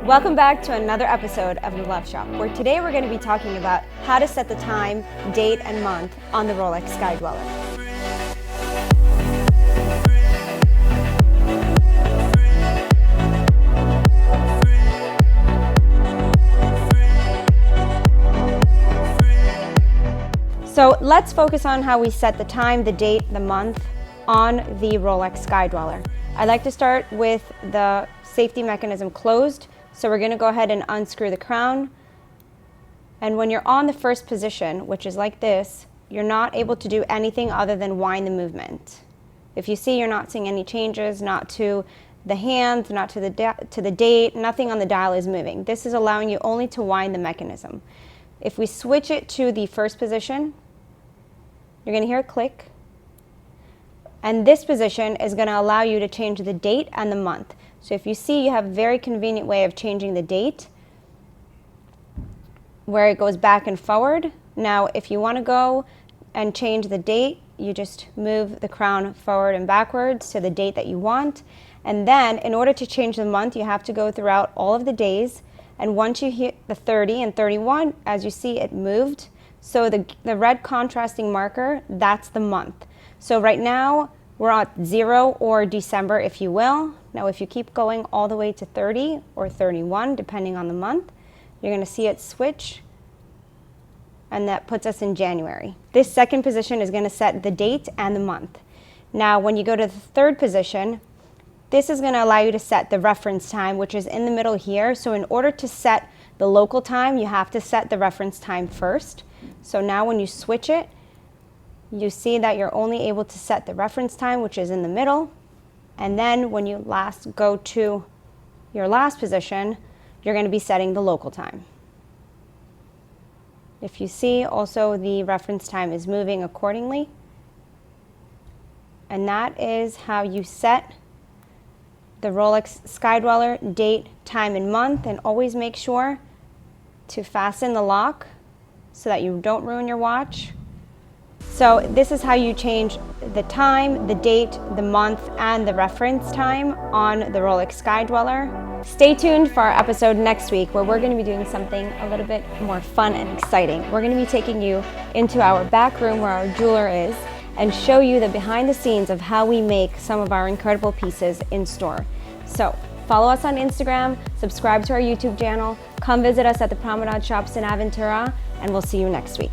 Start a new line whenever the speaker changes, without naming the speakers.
Welcome back to another episode of The Love Shop, where today we're going to be talking about how to set the time, date, and month on the Rolex Skydweller. So let's focus on how we set the time, the date, the month on the Rolex Skydweller. I'd like to start with the safety mechanism closed. So we're going to go ahead and unscrew the crown. And when you're on the first position, which is like this, you're not able to do anything other than wind the movement. If you see, you're not seeing any changes, not to the hands, not to the date, nothing on the dial is moving. This is allowing you only to wind the mechanism. If we switch it to the first position, you're going to hear a click. And this position is going to allow you to change the date and the month. So if you see, you have a very convenient way of changing the date where it goes back and forward. Now, if you want to go and change the date, you just move the crown forward and backwards to the date that you want. And then in order to change the month, you have to go throughout all of the days. And once you hit the 30 and 31, as you see, it moved. So the red contrasting marker, that's the month. So right now, we're at 0 or December, if you will. Now, if you keep going all the way to 30 or 31, depending on the month, you're going to see it switch, and that puts us in January. This second position is going to set the date and the month. Now, when you go to the third position, this is going to allow you to set the reference time, which is in the middle here. So in order to set the local time, you have to set the reference time first. So now when you switch it, you see that you're only able to set the reference time, which is in the middle. And then when you last go to your last position, you're going to be setting the local time. If you see, also the reference time is moving accordingly. And that is how you set the Rolex Skydweller date, time, and month. And always make sure to fasten the lock so that you don't ruin your watch. So this is how you change the time, the date, the month, and the reference time on the Rolex Skydweller. Stay tuned for our episode next week, where we're going to be doing something a little bit more fun and exciting. We're going to be taking you into our back room where our jeweler is and show you the behind the scenes of how we make some of our incredible pieces in store. So follow us on Instagram, subscribe to our YouTube channel, come visit us at the Promenade Shops in Aventura, and we'll see you next week.